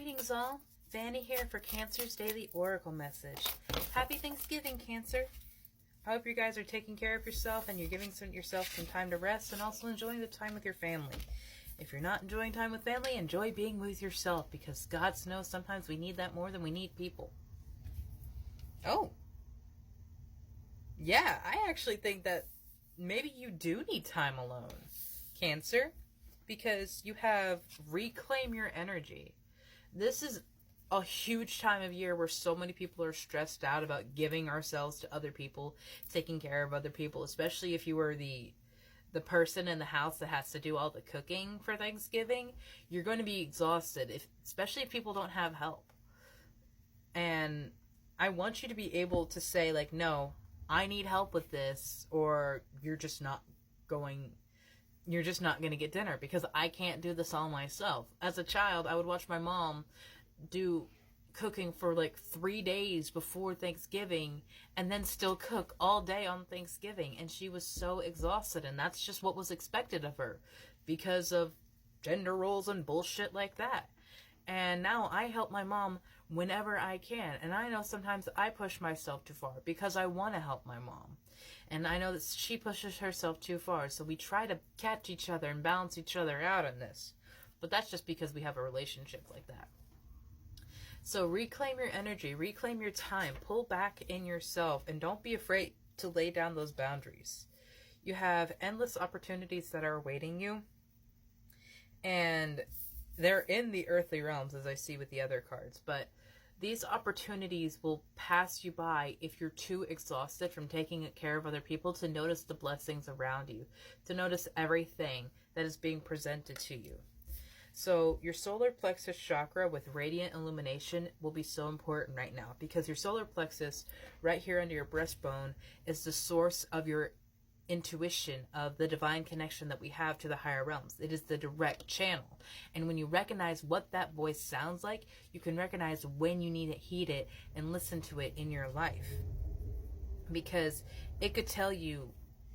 Greetings all, Fanny here for Cancer's Daily Oracle Message. Happy Thanksgiving, Cancer. I hope you guys are taking care of yourself and you're giving yourself some time to rest and also enjoying the time with your family. If you're not enjoying time with family, enjoy being with yourself because God knows sometimes we need that more than we need people. Oh. Yeah, I actually think that maybe you do need time alone, Cancer, because you have reclaim your energy. This is a huge time of year where so many people are stressed out about giving ourselves to other people, taking care of other people, especially if you are the person in the house that has to do all the cooking for Thanksgiving. You're going to be exhausted, especially if people don't have help. And I want you to be able to say, like, no, I need help with this, or you're just not going to get dinner because I can't do this all myself. As a child, I would watch my mom do cooking for like 3 days before Thanksgiving and then still cook all day on Thanksgiving. And she was so exhausted, and that's just what was expected of her because of gender roles and bullshit like that. And now I help my mom whenever I can. And I know sometimes I push myself too far because I want to help my mom. And I know that she pushes herself too far. So we try to catch each other and balance each other out on this. But that's just because we have a relationship like that. So reclaim your energy, reclaim your time, pull back in yourself, and don't be afraid to lay down those boundaries. You have endless opportunities that are awaiting you. And they're in the earthly realms, as I see with the other cards, but these opportunities will pass you by if you're too exhausted from taking care of other people to notice the blessings around you, to notice everything that is being presented to you. So your solar plexus chakra with radiant illumination will be so important right now because your solar plexus right here under your breastbone is the source of your intuition, of the divine connection that we have to the higher realms. It is the direct channel. And when you recognize what that voice sounds like, you can recognize when you need to heed it and listen to it in your life. Because it could tell you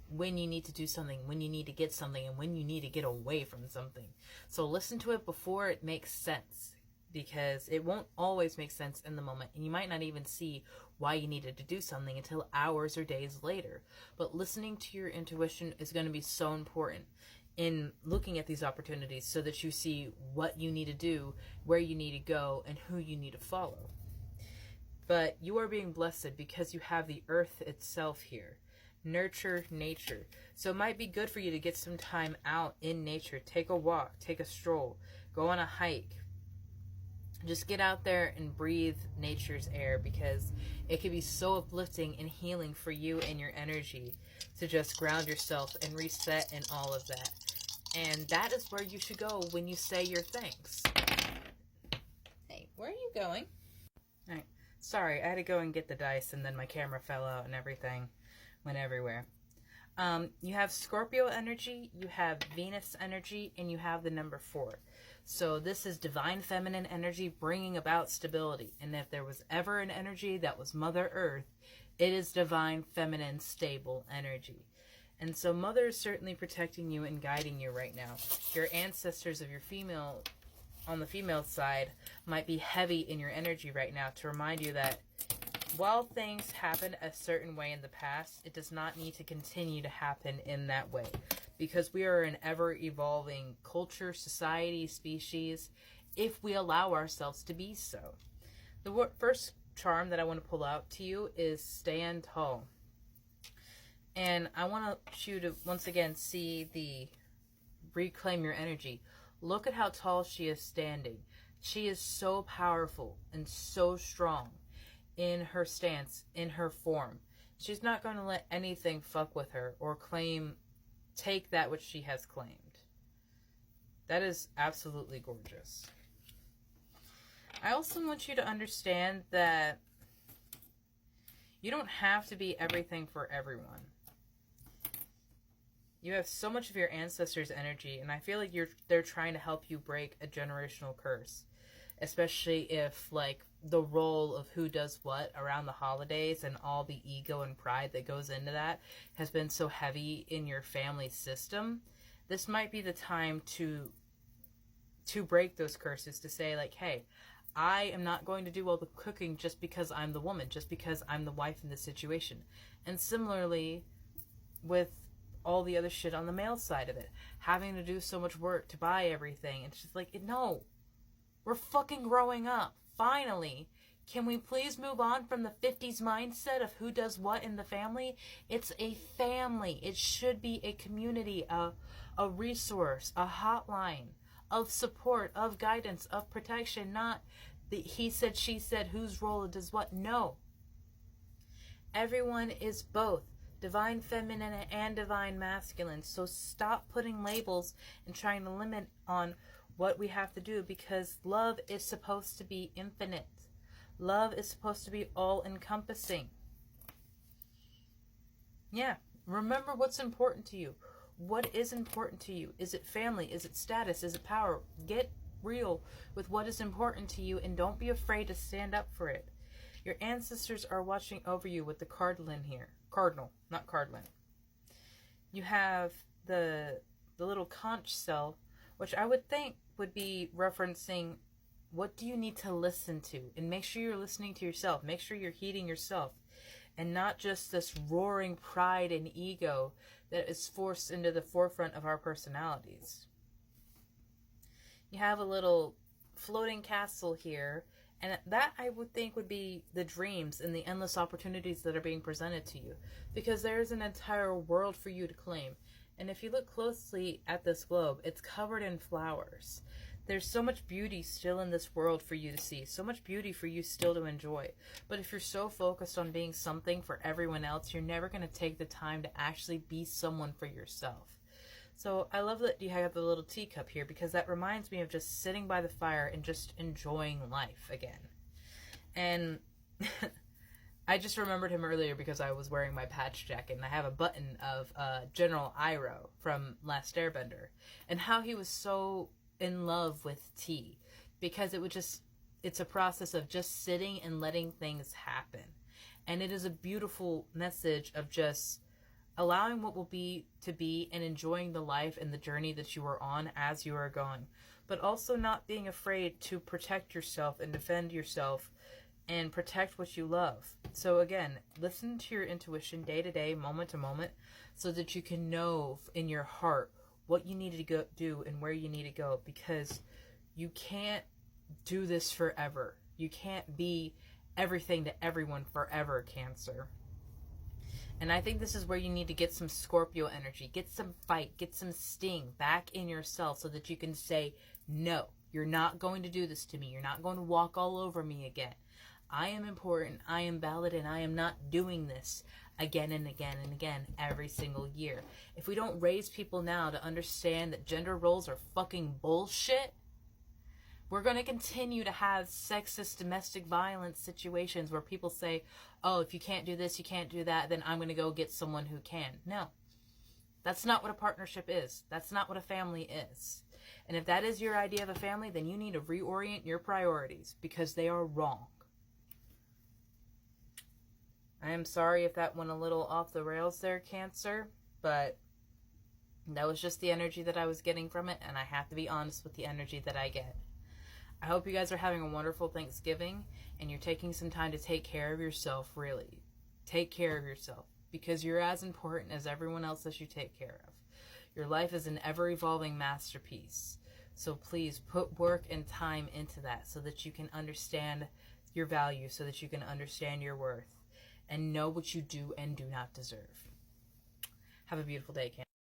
when you need to do something, when you need to get something, and when you need to get away from something. So listen to it before it makes sense. Because it won't always make sense in the moment, and you might not even see why you needed to do something until hours or days later. But listening to your intuition is going to be so important in looking at these opportunities so that you see what you need to do, where you need to go, and who you need to follow. But you are being blessed because you have the earth itself here. Nurture nature. So it might be good for you to get some time out in nature. Take a walk, take a stroll, go on a hike. Just get out there and breathe nature's air because it can be so uplifting and healing for you and your energy to just ground yourself and reset and all of that. And that is where you should go when you say your thanks. Hey, where are you going? All right. Sorry, I had to go and get the dice and then my camera fell out and everything went everywhere. You have Scorpio energy, you have Venus energy, and you have the number 4. So this is divine feminine energy bringing about stability. And if there was ever an energy that was Mother Earth, it is divine feminine stable energy. And so Mother is certainly protecting you and guiding you right now. Your ancestors of your female, on the female side, might be heavy in your energy right now to remind you that while things happen a certain way in the past, it does not need to continue to happen in that way. Because we are an ever-evolving culture, society, species, if we allow ourselves to be so. The first charm that I want to pull out to you is Stand Tall. And I want you to, once again, see the reclaim your energy. Look at how tall she is standing. She is so powerful and so strong in her stance, in her form. She's not going to let anything fuck with her or take that which she has claimed. That is absolutely gorgeous. I also want you to understand that you don't have to be everything for everyone. You have so much of your ancestors' energy, and I feel like they're trying to help you break a generational curse. Especially if, like, the role of who does what around the holidays and all the ego and pride that goes into that has been so heavy in your family system. This might be the time to break those curses, to say, like, hey, I am not going to do all the cooking just because I'm the woman, just because I'm the wife in this situation. And similarly with all the other shit on the male side of it, having to do so much work to buy everything. It's just like, no, we're fucking growing up. Finally, can we please move on from the 50s mindset of who does what in the family? It's a family. It should be a community, a resource, a hotline of support, of guidance, of protection, not the he said, she said, whose role does what. No. Everyone is both divine feminine and divine masculine. So stop putting labels and trying to limit on what we have to do, because love is supposed to be infinite. Love is supposed to be all-encompassing. Yeah. Remember what's important to you. What is important to you? Is it family? Is it status? Is it power? Get real with what is important to you, and don't be afraid to stand up for it. Your ancestors are watching over you with the cardinal here. Cardinal, not cardinal. You have the little conch shell, which I would think would be referencing what do you need to listen to, and make sure you're listening to yourself. Make sure you're heeding yourself, and not just this roaring pride and ego that is forced into the forefront of our personalities. You have a little floating castle here, and that I would think would be the dreams and the endless opportunities that are being presented to you, because there is an entire world for you to claim. And if you look closely at this globe, it's covered in flowers. There's so much beauty still in this world for you to see, so much beauty for you still to enjoy. But if you're so focused on being something for everyone else, you're never going to take the time to actually be someone for yourself. So I love that you have the little teacup here, because that reminds me of just sitting by the fire and just enjoying life again. And I just remembered him earlier because I was wearing my patch jacket, and I have a button of General Iroh from Last Airbender, and how he was so in love with tea, because it's a process of just sitting and letting things happen. And it is a beautiful message of just allowing what will be to be, and enjoying the life and the journey that you are on as you are going, but also not being afraid to protect yourself and defend yourself and protect what you love. So again, listen to your intuition day to day, moment to moment, so that you can know in your heart what you need to go do and where you need to go, because you can't do this forever. You can't be everything to everyone forever, Cancer. And I think this is where you need to get some Scorpio energy, get some fight, get some sting back in yourself, so that you can say, no, you're not going to do this to me. You're not going to walk all over me again. I am important, I am valid, and I am not doing this again and again and again every single year. If we don't raise people now to understand that gender roles are fucking bullshit, we're going to continue to have sexist domestic violence situations where people say, oh, if you can't do this, you can't do that, then I'm going to go get someone who can. No. That's not what a partnership is. That's not what a family is. And if that is your idea of a family, then you need to reorient your priorities, because they are wrong. I am sorry if that went a little off the rails there, Cancer, but that was just the energy that I was getting from it, and I have to be honest with the energy that I get. I hope you guys are having a wonderful Thanksgiving, and you're taking some time to take care of yourself, really. Take care of yourself, because you're as important as everyone else that you take care of. Your life is an ever-evolving masterpiece, so please put work and time into that, so that you can understand your value, so that you can understand your worth, and know what you do and do not deserve. Have a beautiful day, Cancer.